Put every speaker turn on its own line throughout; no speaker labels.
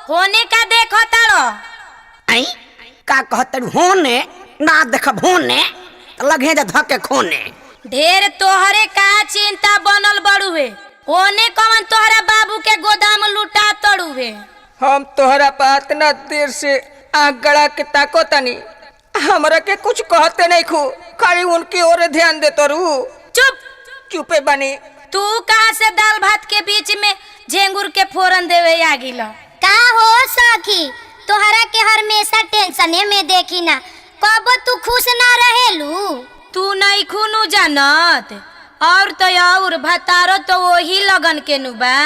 होने का देखो तारो
आई का कहत होने ना देखब होने लगे जा धके खोने।
ढेर तोहरे का चिंता बनल बड़ुए होने कौन तोहरा बाबू के गोदाम लुटा तड़ुए।
हम तोहरा बात न देर से आग गड़ा के ताको तनी हमरा के कुछ कहते नहीं खू खाली उनकी ओर ध्यान दे तो रू।
चुप
चुपे बनी।
तू कहाँ से दाल भात के बीच में झेंगुर के फोरन देवे आगिल।
का हो सखी तोहरा के हमेशा टेंशने में देखी ना कब तू खुश ना रहेलू।
तू नहीं खूनू जानत और तो और भतारो तो वही लगन के नुबा।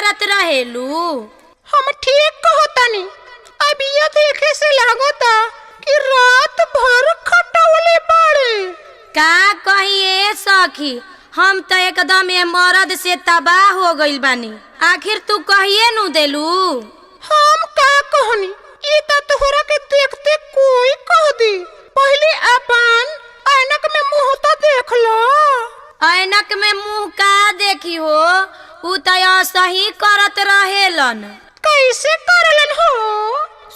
करत रहेलू।
हम ठीक कहतानी। अब ये देखे से लागता कि रात भर खटवले बाड़े।
का कहिए सखी, हम तो एकदम ये मर्द से तबाह हो गइल बानी। आखिर तू कहिए नु देलू।
हम का कहनी, ई त तोहरा के देखते कोई कह दी। पहले अपन ऐनक में मुंह तो देख लो।
ऐनक में मुंह का देखी हो, उ तो सही करत रहेलन।
कैसे करलन हो?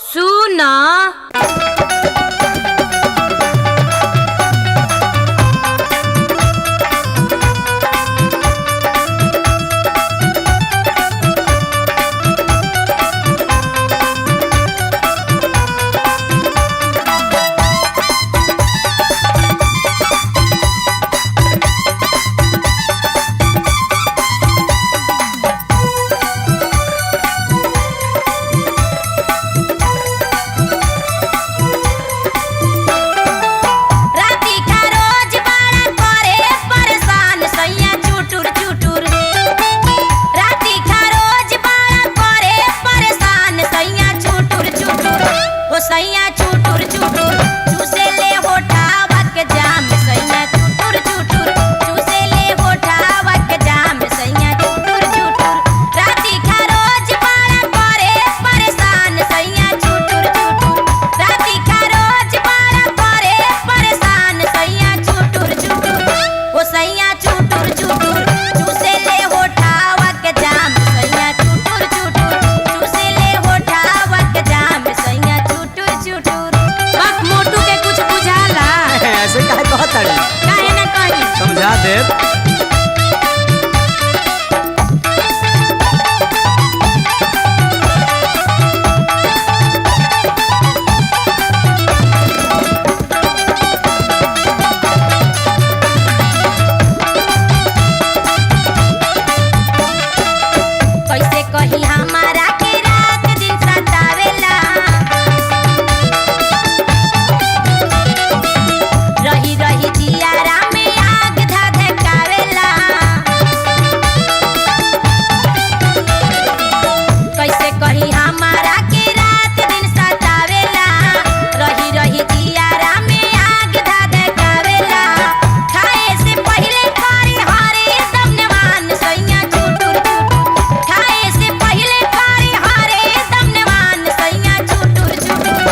सुन, सैया चुटुर चुटुर चूसे ले होठावा के जाम। सैया चुटुर चुटुर चूसे ले होठावा के जाम। सैया चुटुर चुटुर राती खा रोज बड़ा करे परेशान। सैया चुटुर चुटुर राती खा रोज बड़ा करे परेशान। सैया चुटुर चुटुर ओ सैया चुटुर चुटुर चूसे ले होठावा के जाम। सैया चुटुर चुटुर चूसे ले होठावा के जाम। सैया बाप मोटू के कुछ बुझाला?
ऐसे काहे कहताड़ी?
काहे ना कही,
समझा दे।
कैसे कही हमारा के रात दिन सतावेला। रही रही जियारा में आग धधकावेला। कैसे कही हमारा के रात दिन सतावेला। रही रही जियारा में आग धधकावेला। खाए से पहले कारी हारे दम नवान। सैया चुटुर चुटुर खाए से पहले कारी हारे दम नवान। सैया चुटुर चुटुर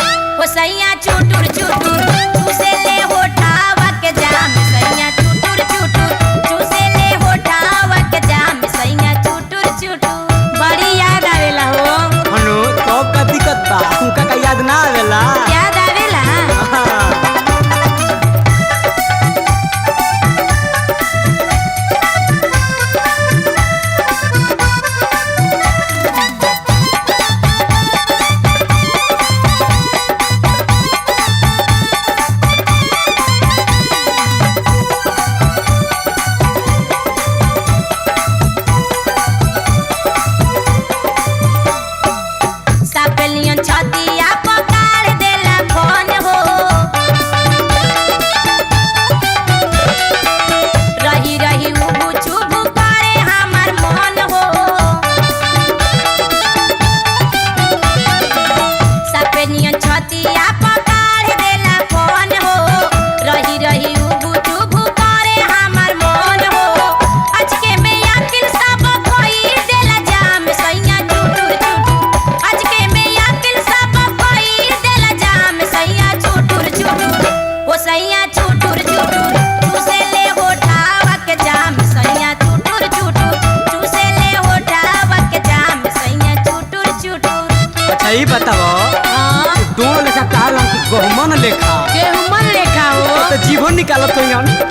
ओ सैया चुटुर चुटुर चूसे ले होठावा के जाम। सैया चुटुर चुटुर चूसे ले होठावा के जाम। सैया चुटुर चुटुर बड़ी याद आवेला हो।
हनु तो का दिक्कत बा, उनका का याद ना आवेला?
याद आवेला। सापेलियन छतिया पकाड़ देला फोन हो। रही रही उबू चुबू करे हमार मन हो। सापेलियन छतिया पकाड़ देला फोन हो। रही रही उबू चुबू करे हमार मन हो। अचके में अकिल सब कोई देला जाम। सैया चुटुर चुटुर अचके में अकिल सब कोई देला जाम। सैया चुटुर चुटुर ओ सैया चुटुर चुटुर चूसे ले होठावा के जाम। सैया चुटुर चुटुर चूसे ले होठावा के जाम। सैया चुटुर चुटुर।
अच्छा ये बताओ,
हाँ,
दोनों लेखा कहला कि गहुमन लेखा
गेहूं लेखा हो।
तो जीवन निकालत तो यहाँ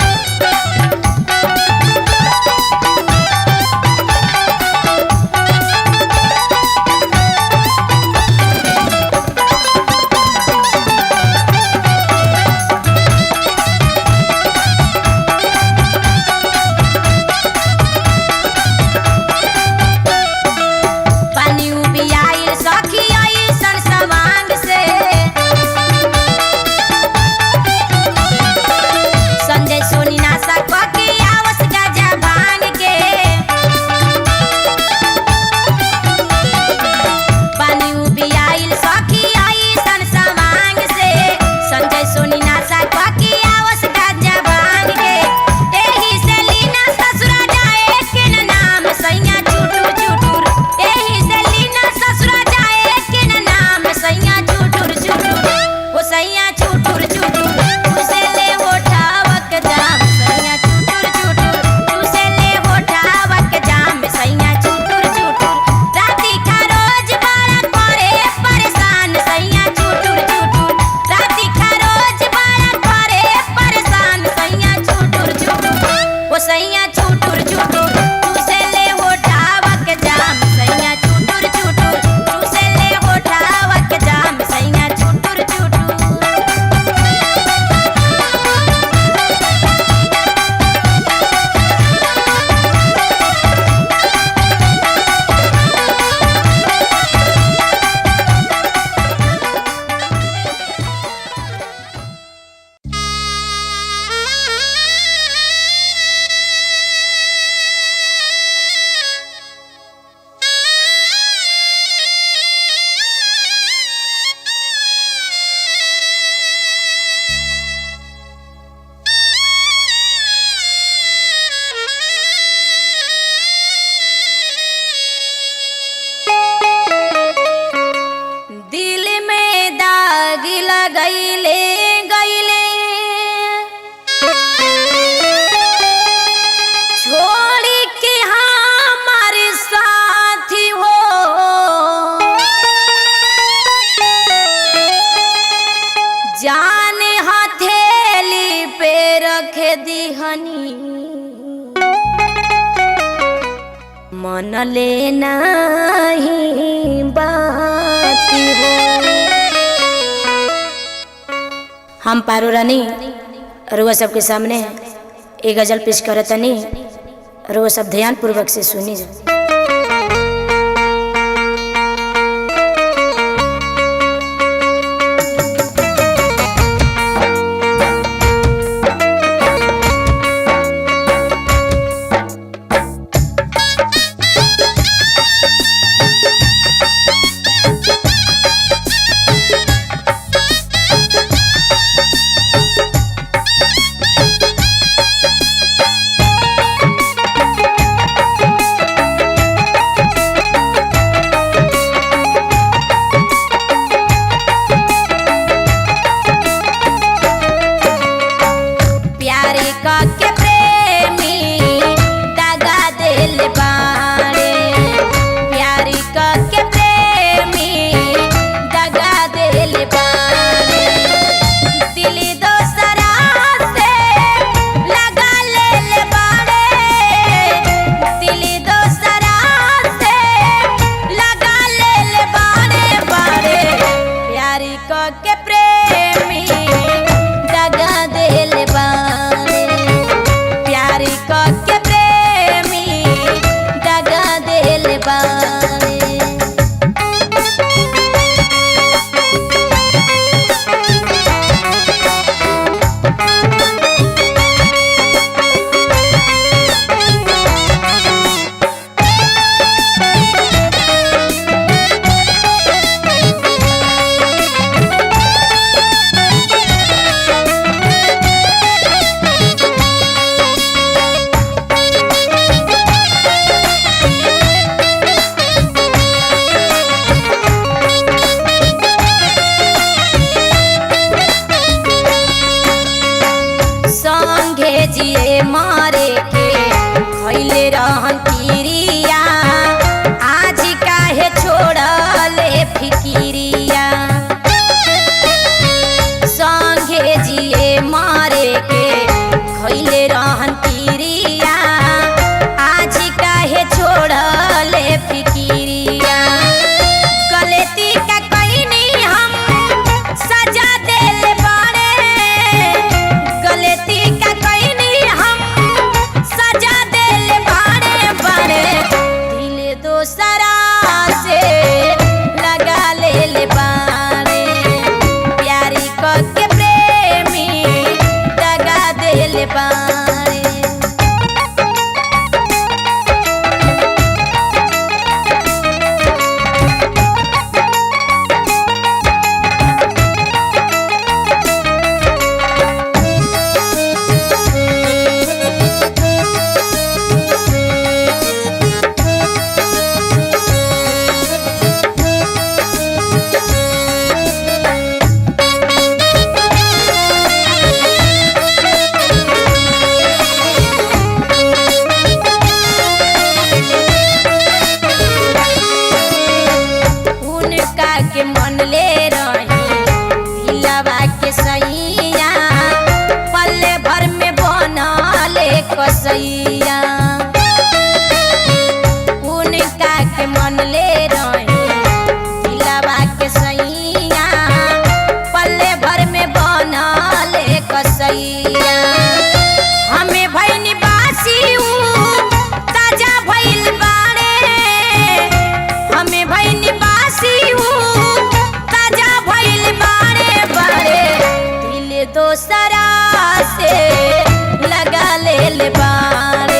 सोनी मन ले नहीं बात हो। हम पारो रानी रुआ सबके सामने एक गजल पेश करतनी, रुआ सब ध्यान पूर्वक से सुनी जा। जिए मारे के खैले रहन किरिया, आज काहे छोड़ले फिकिरिया। संगे जिए मारे के खैले रहन किरिया, आज काहे छोड़ले फिकिरिया। गलती का कईनी हम सजा देले बाड़े, गलती का दूसरा से लगा ले बारे, प्यारी को के प्रेमी दगा दे ले बारे। के मन ले रही दिलवा के सैया, पल्ले भर में बनले कसैया। उनका के मन ले रही दिलवा के सैया, पल्ले भर में बनले कसैया। हमें भैनी बासी ताजा भइल बाड़े, हमें भैनी बासी दूसरा से लगा ले बारे,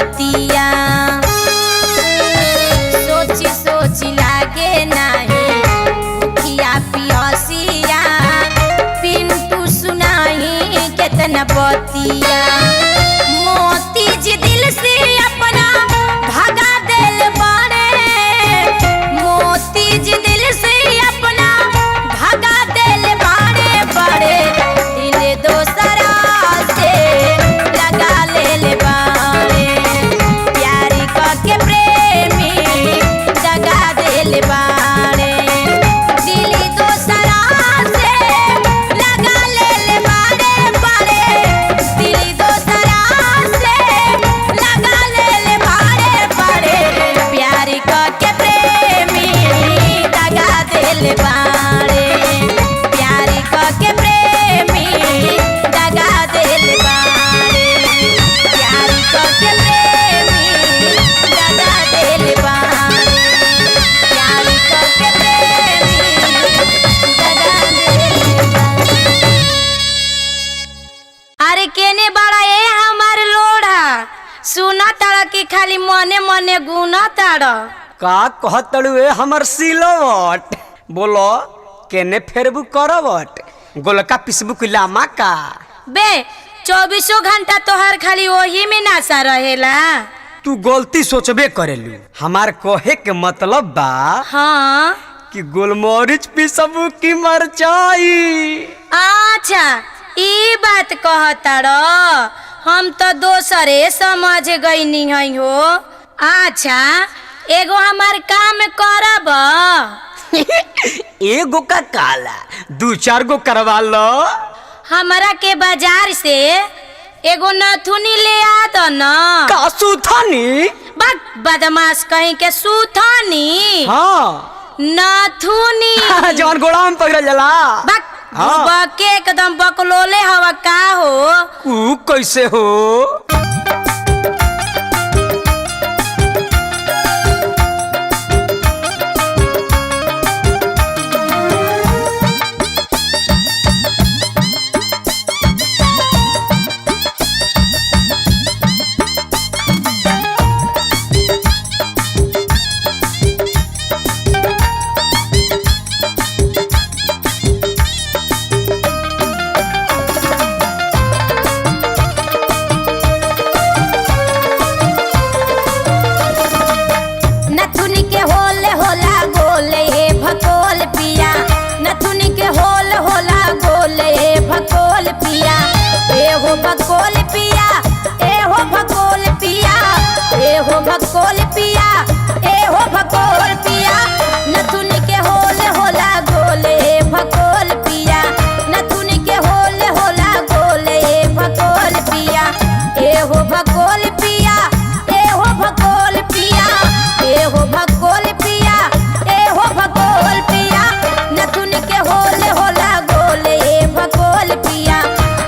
बतिया सोची सोची लागे नाही भूखिया पियसिया पिंटू सुनाई केतना बतिया मोती जी दिल से अपना भगा दिल बाड़े मोती जी दिल से अपना भगा दिल बाड़े बड़े दिल दोसरा से लगा ले बाड़े प्यारी के प्रेमी दगा दिल बाड़े दिल दोसरा से लगा ले बाड़े बड़े दिल दोसरा से लगा ले बाड़े बड़े प्यारी के प्रेमी दगा दिल बाड़े प्यारी के प्रेमी दगा दिल बाड़े प्यारी के प्रेमी दगा दिल बाड़े प्यारी के प्रेमी दगा दिल बाड़े। अरे केने बड़ा ए हमार लोढ़ा सुना ताड़ा की खाली मने मने गुना ताड़ा
का कहतड़ू ए हमर सिलवट बोलो केने फेरबू करवट गोलका पिसबू लामा का
बे 24 घंटा तोहर खाली वही में नासा रहेला।
तू गलती सोचबे करेलू हमार कहे के मतलब बा
हाँ
कि गोलमरीच पिसबू की मरचाई।
अच्छा ई बात कहताड़ो हम तो दोसरे समझ गईनी हई हो। अच्छा एगो हमार काम करब
एगो का काला 2-4 गो करवा लो।
हमरा के बाजार से एगो नथुनी ले आ दो न।
का सुथनी
बदमाश कहीं के सुथनी
हाँ
नथुनी
जौन गोड़ा में पकड़ल जाला
हाँ। बके एकदम बकलोले हवा का हो
ऊ कैसे हो
नथुनी के होले होला गोले हे भकोल पिया नथुनी के होल होला गोले हे भकोल पिया ए हो भकोल पिया ए हो भकोल पिया ए हो भकोल पिया ए हो भकोल पिया नथुनी के होले होला गोले हे भकोल पिया नथुनी के होले होला गोले हे भकोल पिया ए हो भकोल पिया ए हो भकोल पिया ए हो भकोल पिया ए हो भकोल पिया नथुनी के होले होला गोले ए भकोल पिया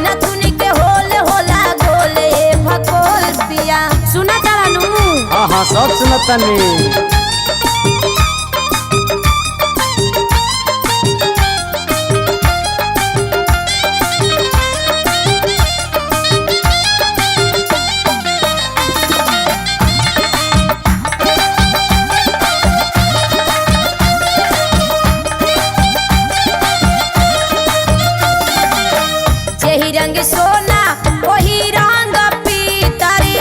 नथुनी के होले होला गोले ए भकोल पिया सुना चलानू
हाँ हाँ सब सुनतनी
जेही रंग सोना वही रंग पीतरी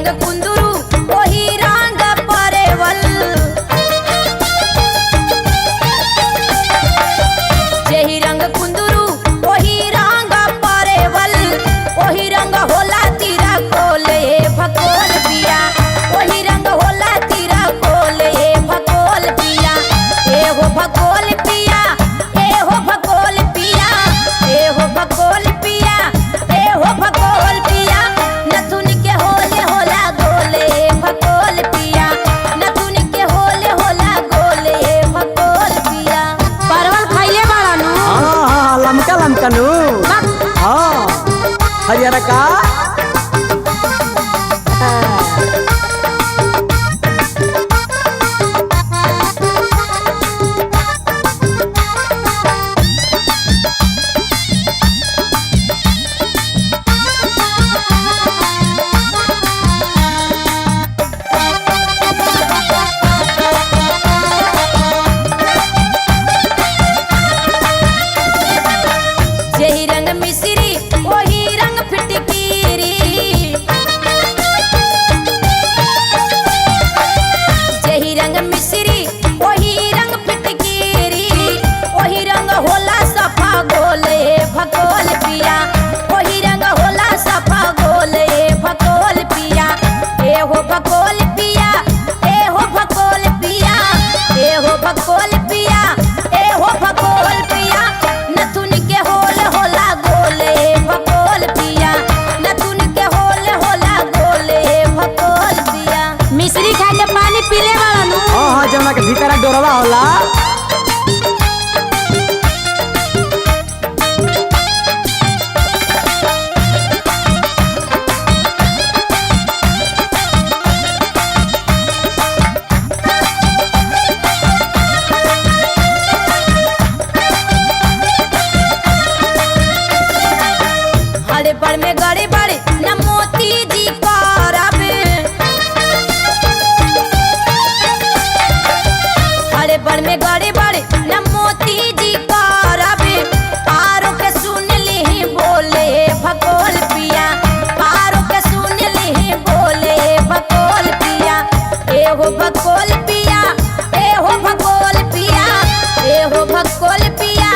रंग कुंदरू ओही रंग परेवल जेही रंग कुंदरू ओही रंग परेवल ओही रंग होला तीरा कोले भकोल पिया ओही रंग होला तीरा कोले भकोल पिया ए हो भकोल पिया ए हो भकोल पिया ए हो भकोल पिया ए हो भकोल पिया नथुन के होले होला गोले भकोल पिया नथुन के होले होला गोले भकोल पिया परवल खाइले बाड़ा नु
हाँ लमका लमका नु हाँ हरियर का
जेही रंग मिश्री ओही रंग फिटकीरी जेही रंग मिश्री ओही रंग फिटकीरी ओही रंग होला सफा गोले भकोल पिया ओही रंग होला सफा गोले भकोल पिया ए हो भकोल पिया ए हो भकोल पिया ए हो भकोल पिया ए हो भकोल पिया नथुन के होल होला गोले भकोल पिया नथुन के होल होला गोले भकोल पिया मिश्री खा के पानी पीले वाला नु
हाँ हाँ जमुना के भीतर डोरवा होला
हरे बड़ में गड़े बड़े न मोती जी करबे हरे बड़ में गड़े बड़े न मोती जी करबे आरो के सुन ली बोले भकोल पिया आरो के सुन ली बोले भकोल पिया ए हो भकोल पिया ए हो भकोल पिया ए हो भकोल पिया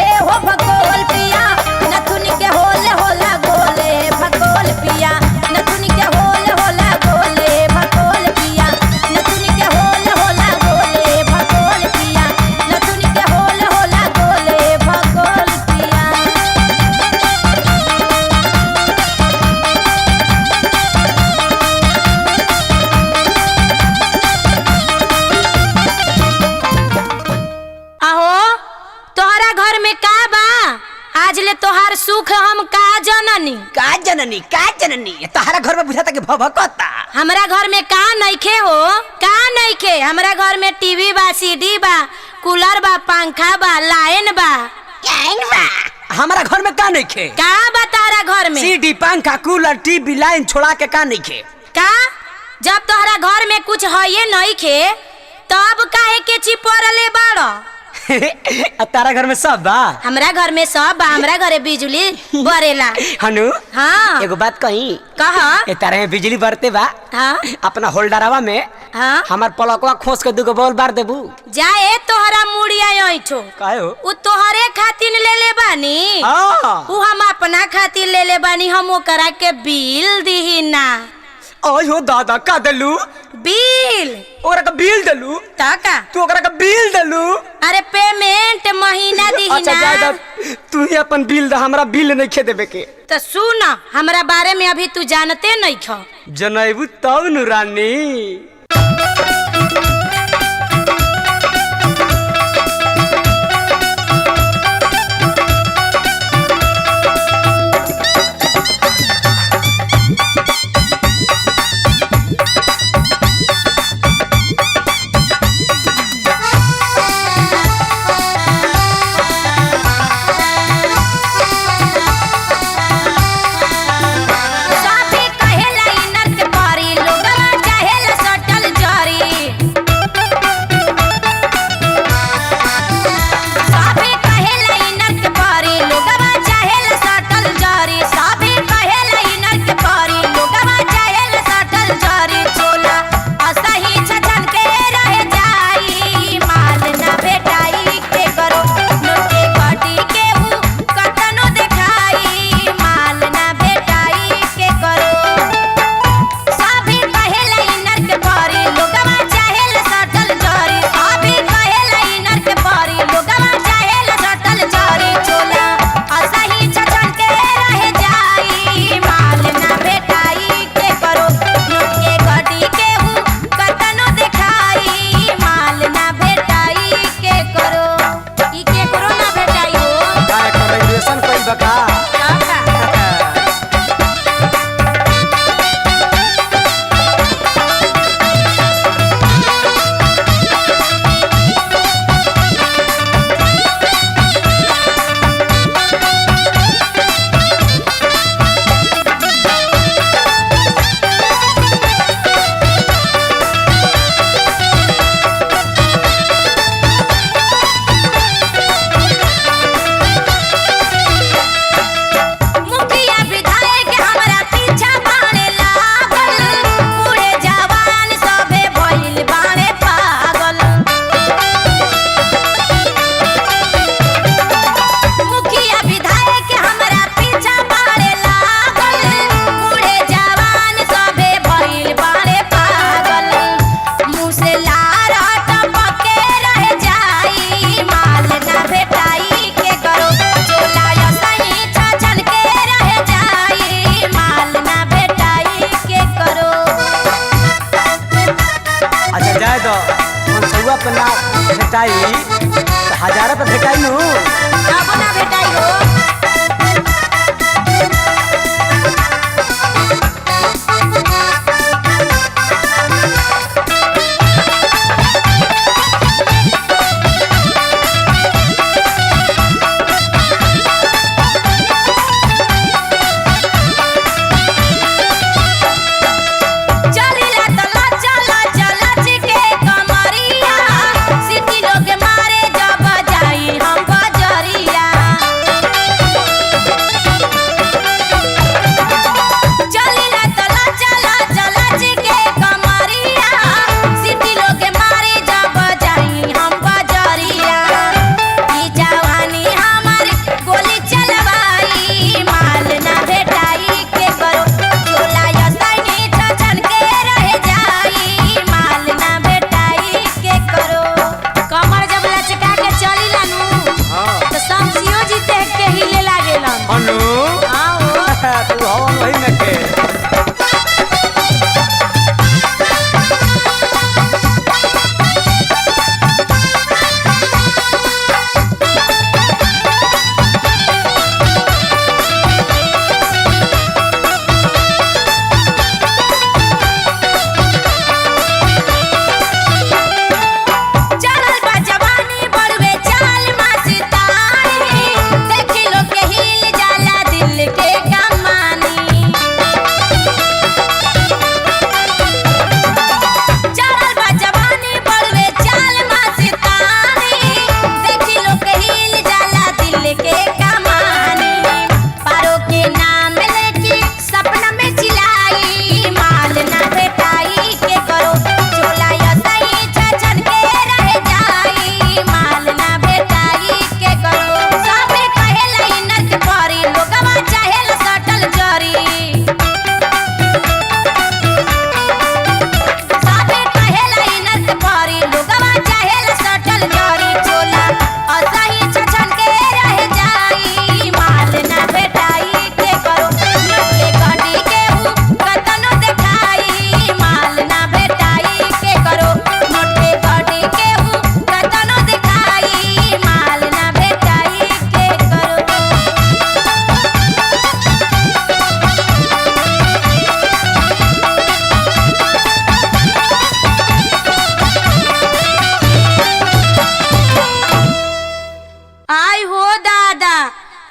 ए हो भकोल पिया नथुन के होले होला गोले भकोल पिया नथुन के होले होला गोले भकोल पिया नथुन के होले होला गोले भकोल पिया नथुन के होले होला गोले भकोल पिया आहो तोहरा घर में का बा आज ले तोहार सुख हम का जननी
का जननी तहरा घर में बुझाता कि भभकता
हमरा घर में का नइखे हो का नइखे हमरा घर में टीवी बा सीडी बा कूलर बा पंखा बा लाइन बा
हमारा घर में का नहीं खे
का बा तारा घर में
सीडी पंखा कूलर टीवी लाइन छोड़ा के का नहीं खे
का जब तोहरा घर में कुछ है नइखे तब काहे के चिपरले बाड़ो
तारा घर में सब बा
हमरा घर में सब बा हमरा घरे बिजली बरेला
हनु
हाँ
एगो बात कही
कह
ए तारे में बिजली बरते बा
हाँ
अपना होल्डरवा में
हाँ
हमार पलकवा खोस के दुगो बॉल बार देबू
जाए तोहरा मुड़िया ऐठो
काहे हो
उ तोहरे खातिर ले ले बानी
हां
उ हम अपना खातिर ले ले बानी हम ओकरा के बिल दिही ना
ओयो दादा का देलू
बिल
ओकरा का बिल देलू
तका
तू ओकरा का बिल देलू
अरे पेमेंट महीना दिही
अच्छा
ना
जायदा तू ही अपन बिल दा हमरा बिल नहीं खे देबे के
तो सुन हमरा बारे में अभी तू जानते नहीं खो
जनैबू तब नु रानी
साफे कहेला इनर से पारी लोगवा चाहेला सटा
भेटाई तो 1000 पे भेटाई नु।
अब ना भेटाई हो।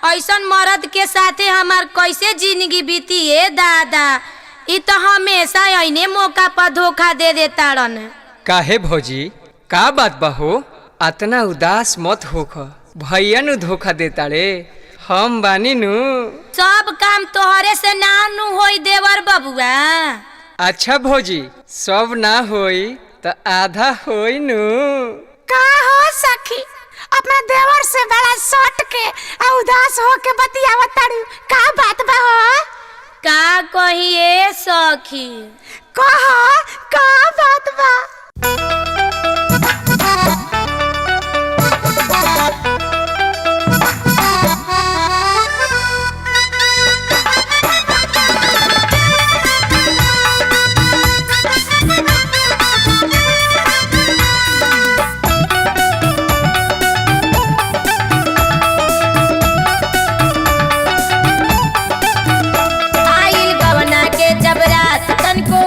ऐसन मर्द के साथे हमार कैसे जिंदगी बीती है दादा। इ तो हमेशा ऐने मौका पर धोखा दे देताड़न।
काहे भौजी का बात बा हो? अतना उदास मत होख, भैया नु धोखा देता रे, हम बानी नु।
सब काम तोहरे से ना नु होई देवर बबुआ।
अच्छा भौजी सब ना होई तो आधा होई नु।
का हो सखी अपना देवर से बड़ा सट के उदास हो के बतियावत तारू, का बात बा हो?
का कहिए सखी?
कह का बात बा?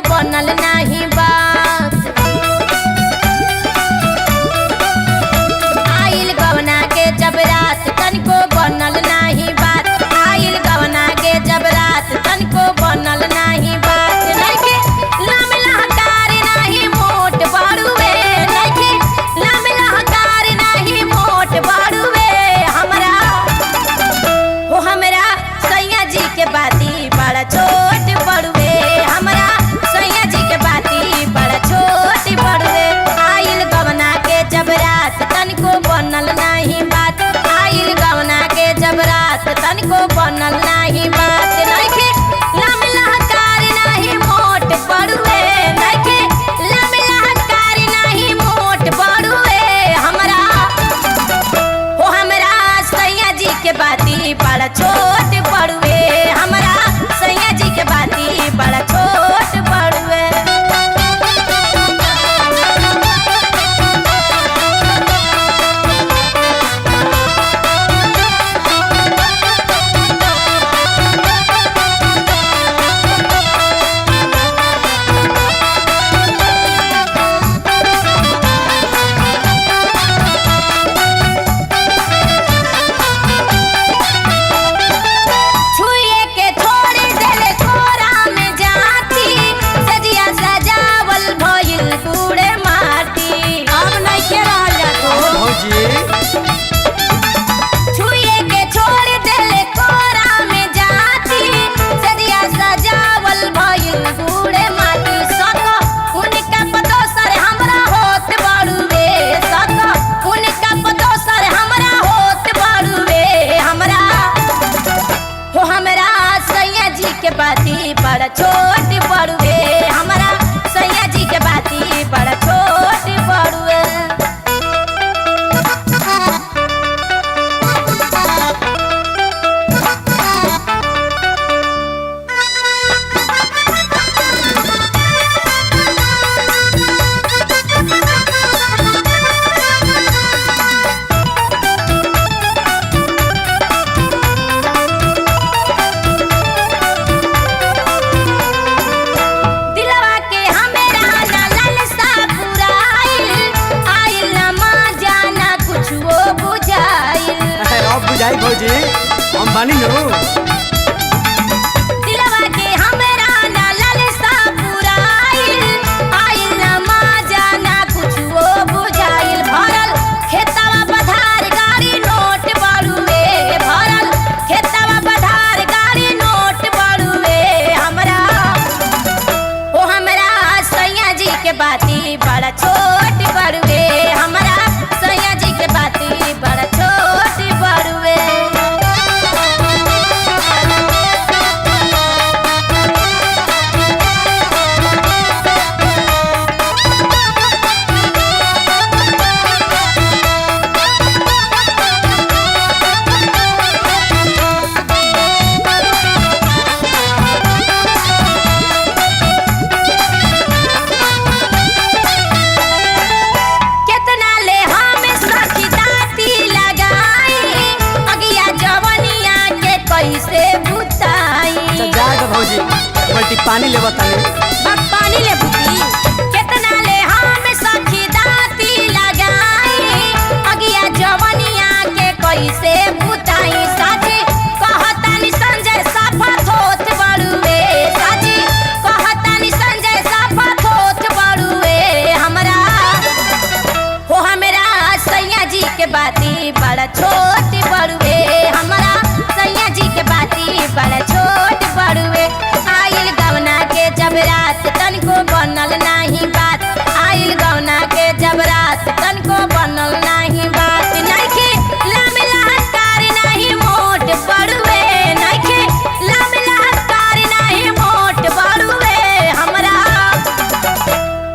बनल नाही बात बड़ा छोट बड़ुए हमारा सैया जी के बाती बड़ा छोट बड़ुए। दिलवा के हमेरा ना लालसा पुराइल, आइल ना मजा ना कुछो बुझाइल।
अब बुझाई भौजी हम बानी नु।
दिलवा के हमेरा ना लालसा पुराइल, आइल ना मजा ना कुछो बुझाइल। भरल खेतवा पधार गाड़ी नोट बड़ुए, भरल खेतवा पधार गाड़ी नोट बड़ुए हमरा ओ हमरा सैया जी के बाती बड़ा छोट बड़ुए हमरा सैया जी के बाती बड़ा छोट बड़ुए। केतना ले हम सखी दाती लगाई, अगिया जवनिया के कैसे बुताई।
जाएगा भौजी बल्टी पानी ले बतानी।
बक पानी ले बुती। केतना ले हम सखी दाती लगाई, अगिया जवनिया के कैसे बुताई। साची कहतानी संजय साफा थोत बड़ुए, साची कहतानी संजय साफा थोत बड़ुए हमरा हो हमरा सैया जी के बाती बड़ा छोट बड़ुए हमरा सैया जी के बाती बड़ा छोट बड़ुए। आइल गवना के जब रात तनको बनल नाही बात, आइल गवना के जब रात तनको बनल नाही बात। नइखे लमलहकार नाही मोट बड़ुए, नइखे लमलहकार नाही मोट बड़ुए हमरा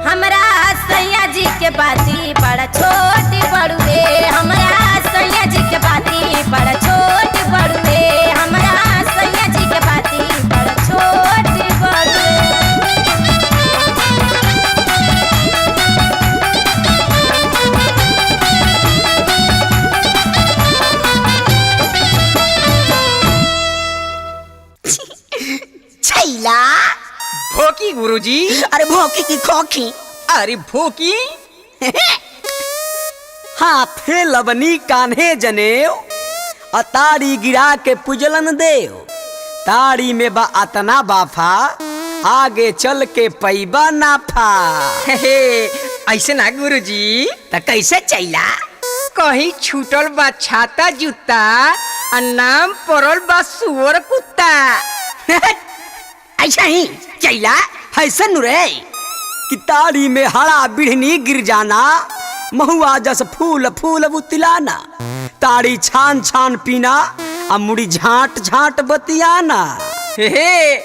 हमरा सैया जी के बाती बड़ा छोट बड़ुए हमरा सैया जी के बाती बड़ा छोट बड़ुए हमरा सैया जी के बाती बड़ा छोट बड़ुए।
छैला
भोकी गुरुजी।
अरे भौकी की खोखी।
अरे भोकी
हाथे लबनी कान्हे जनेऊ, अतारी गिरा के पुजलन देव। ताड़ी में बा अतना बाफा, आगे चल के पैबा नाफा।
हे ऐसे ना गुरुजी,
त कैसे चैला?
कहीं छूटल बा छाता जूता आ नाम पड़ल बा सुअर कुत्ता।
ऐसा ही चैला हैसन रे कि ताड़ी में हरा बिढ़नी गिर जाना, महुआ जस फूल फूल बुतिलाना। ताड़ी छान छान पीना आ मुड़ी झांट झांट बतियाना।
हे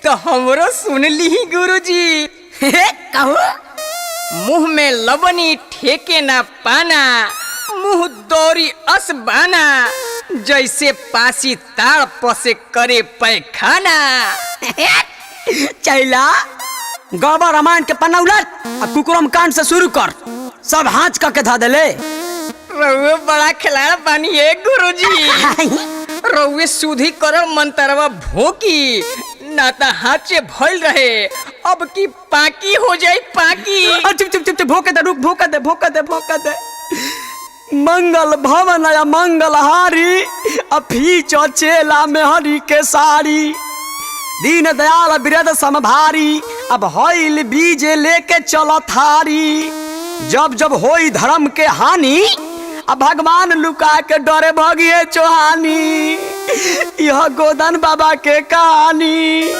तो हमरो सुन ली गुरुजी।
कहो
मुंह में लबनी ठेके ना पाना, मुंह दौरी असबाना, जैसे पासी ताड़ पसे करे पैखाना।
चैला गौबा रामायण के पन्ना उलट आ कुकुरम कांड से शुरू कर, सब हाथ का के धा देले।
रउए बड़ा खिलाड़ बानी है गुरुजी। रउए सुधी कर मंतरवा भोकी ना ता हाथ से भइल रहे, अब की पाकी हो जाई पाकी।
चुप चुप चुप भोके दे, रुक भोके दे भोके दे भोके दे। मंगल भवन या मंगल हारी, अफीच चेला में हरी के साड़ी। दीन दयाल बिरद समभारी, अब हईल बीज लेके चलो थारी। जब जब होई धर्म के हानि, अब भगवान लुका के डरे भगिए चौहानी। यह गोदन बाबा के कहानी।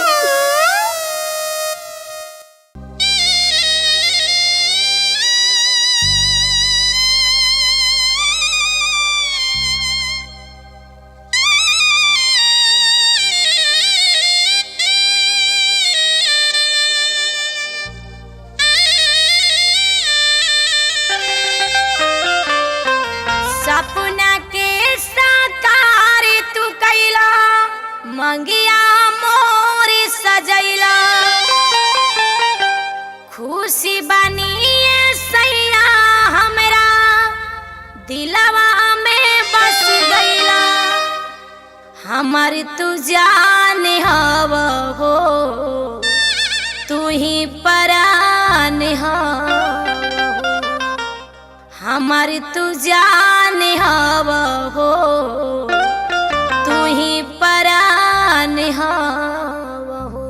हमारी तू जान हव हो, तू ही परान हव हो। हमारी तू जान हव हो, तू ही परान हव हो।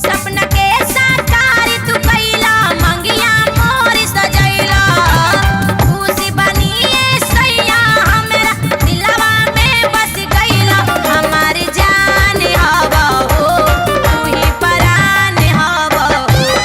सपना के साकार तू कैला, मंगिया मोर सजैला, खुशी बनिए सैया हमरा दिलवा में बस गइला। हमारी जान हव हो, तू ही परान हव हो।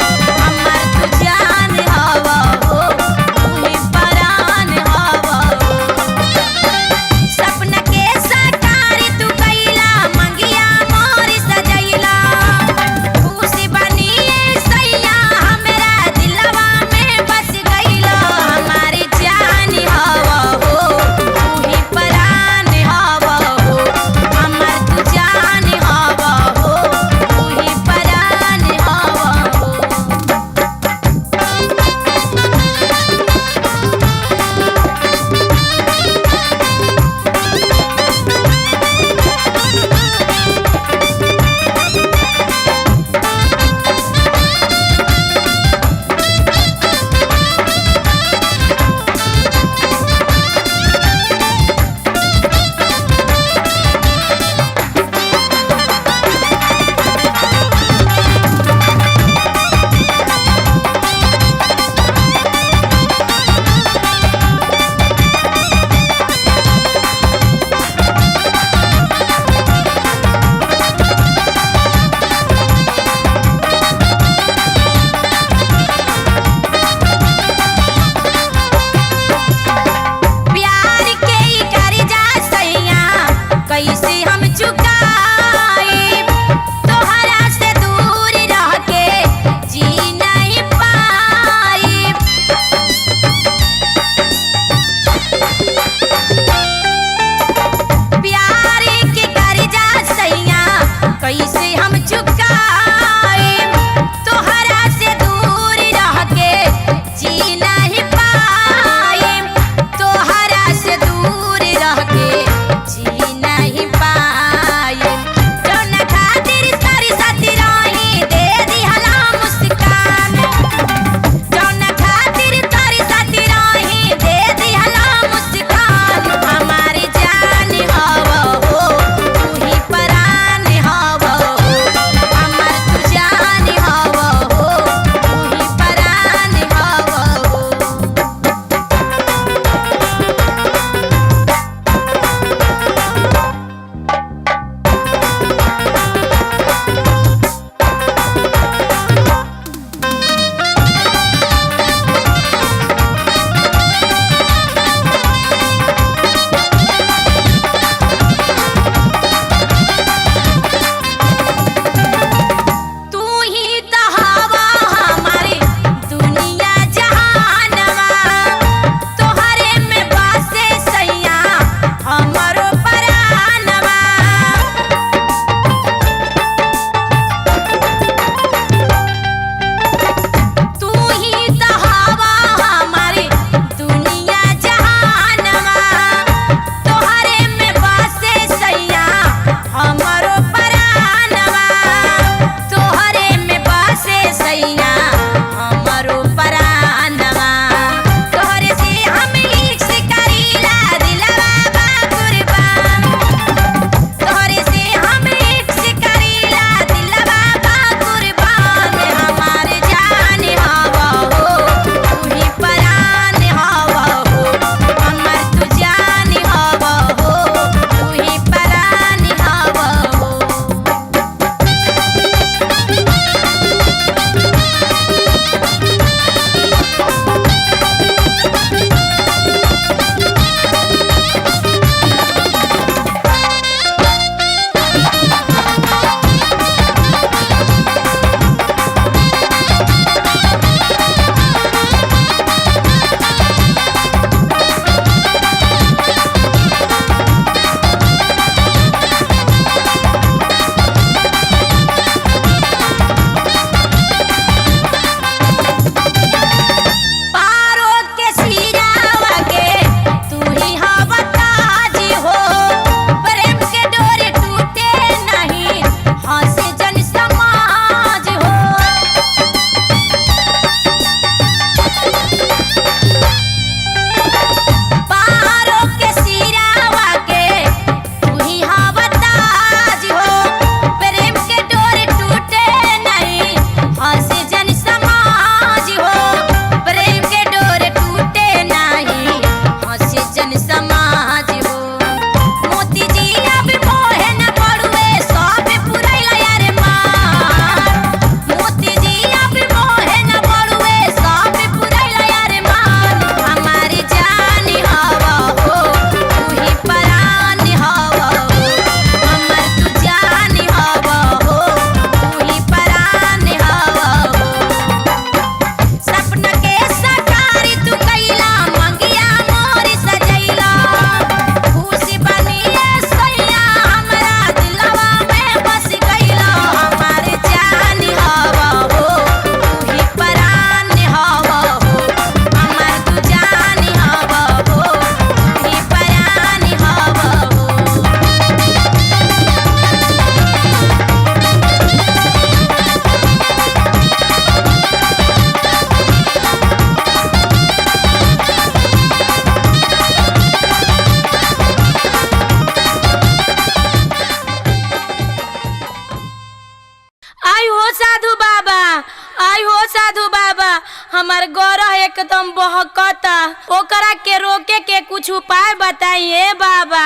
हमार गोरह एकदम बहकता, ओकरा के रोके के कुछ उपाय बताइए बाबा।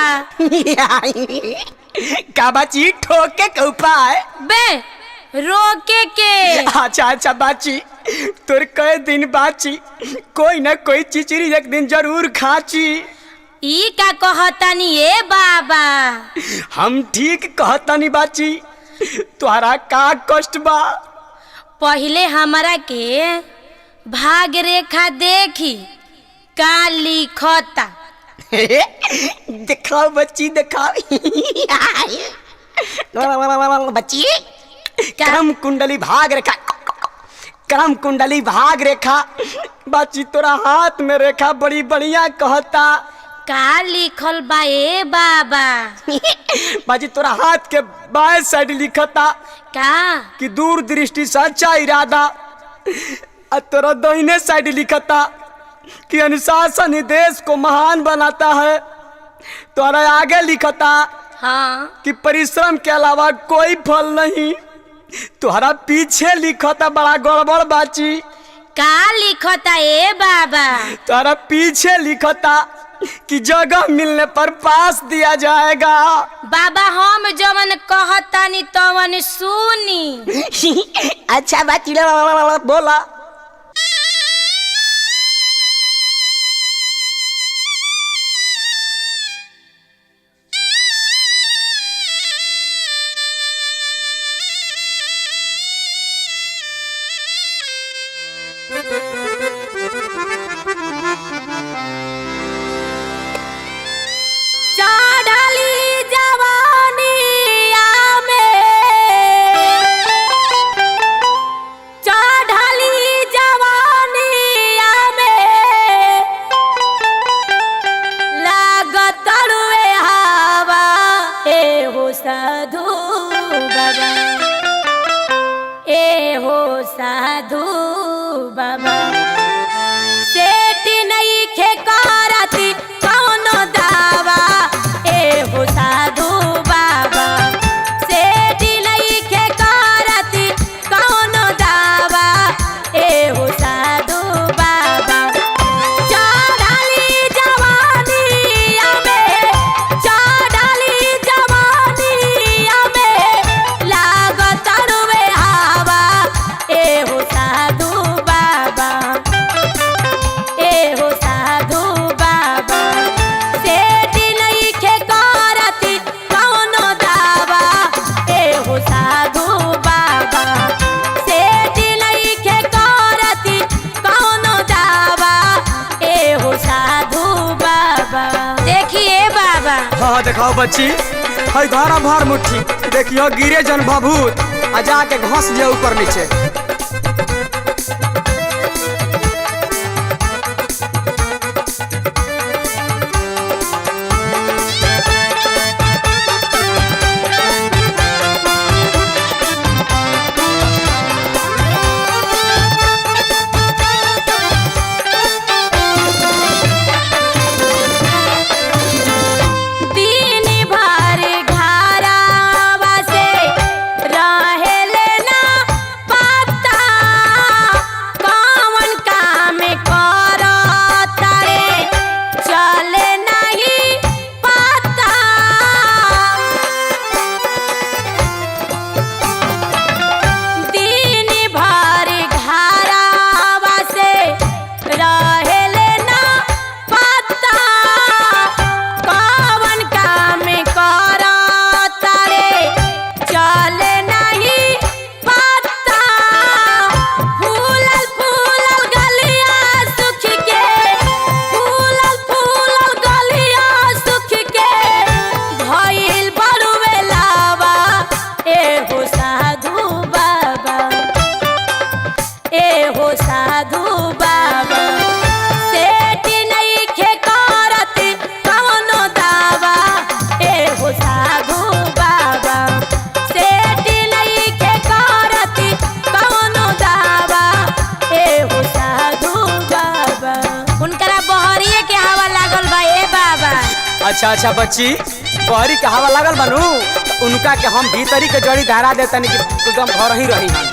का बाची ठोके के उपाय?
बे रोके के।
अच्छा बाची, तोर कई दिन बाची कोई ना कोई चिचरी एक दिन जरूर खाची।
ई का कहतानी ए बाबा?
हम ठीक कहतानी बाची, तुहरा का कष्ट बा?
पहले हमरा के भाग रेखा देखी का लिखता।
दिखाओ बच्ची दिखाओ। बच्ची
कर्म कुंडली भाग रेखा, कर्म कुंडली भाग रेखा। बाची तोरा हाथ में रेखा बड़ी बढ़िया कहता।
का लिखल बा ए बाबा?
बाजी तोरा हाथ के बाएं साइड लिखता
का
कि दूर दृष्टि सच्चा इरादा, और तोरा दाहिने साइड लिखता कि अनुशासन ही देश को महान बनाता है। तोरा आगे लिखता
हाँ
कि परिश्रम के अलावा कोई फल नहीं। तोहरा पीछे लिखता बड़ा गड़बड़ बाची।
का लिखता ए बाबा?
तोहरा पीछे लिखता कि जगह मिलने पर पास दिया जाएगा।
बाबा हम जवन कहतानी तवन सुनी।
अच्छा बच्ची
बोला।
चढ़ली जवानिया में, चढ़ली जवानिया में लागत रुए हवा ए हो साधु बाबा, ए हो साधु बाबा। सेठ नहीं खे करती कौनो दावा ए हो साधु बाबा, सेठ नहीं खे करती कौनो दावा ए हो साधु बाबा। चढ़ली जवानिया में, चढ़ली जवानिया में लागत रुए हवा ए हो साधु बाबा, ए हो साधु बाबा। सेठ नइखे करती कौनो दावा ए हो साधु बाबा, सेठ नइखे करती कौनो दावा ए हो साधु बाबा। देखिए बाबा।
हाँ दिखाओ बच्ची, है घरा भर मुट्ठी देखियो गिरे जन भभूत आ जाके घस जे ऊपर नीचे।
दिन भर घरवा से रहेले ना पता, कौन काम करता रे चले नहीं पता। दिन भर घरवा से रहेले ना पता, कौन काम करता रे चले नहीं पता। फूलल फूलल गलिया सुख के, फूलल फूलल गलिया सुख के भइल बरुवे लावा ए हो साधु बाबा, ए हो साधु बाबा। सेठ नइखे करती कौनो दावा ए हो साधु बाबा, सेठ नइखे करती कौनो दावा ए हो साधु बाबा। उनकरा बहरिए के हवा लागल बा ए बाबा।
अच्छा बच्ची, बहरी के हवा लागल बनू उनका के हम भीतरी के जड़ी धारा देतनी कि एकदम घर ही रही हम।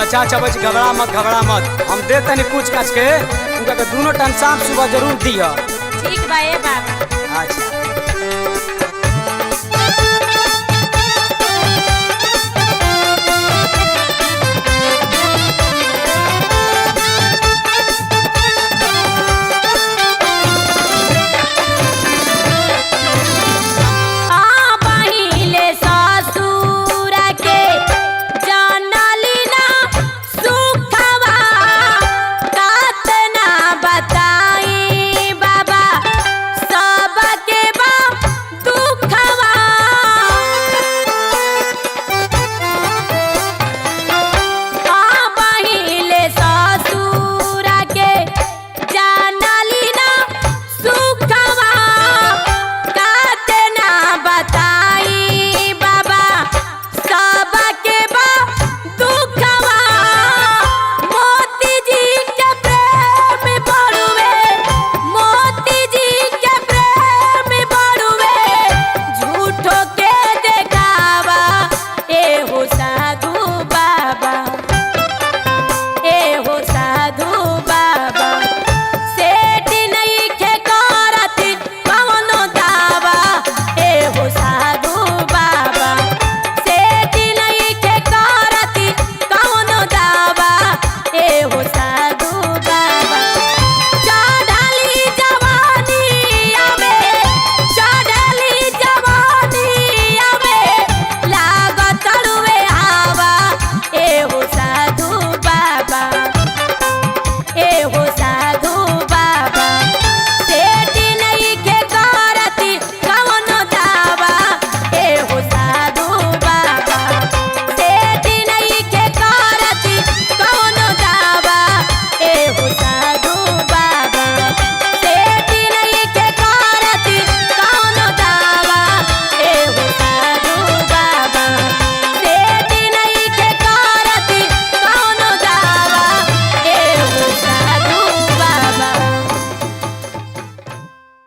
अच्छा अच्छा बच्ची घबरा मत हम दे तनी पूछ काछ के उनका के दोनों टाइम शाम सुबह जरूर दिया।
ठीक बा ए बाबा।
अच्छा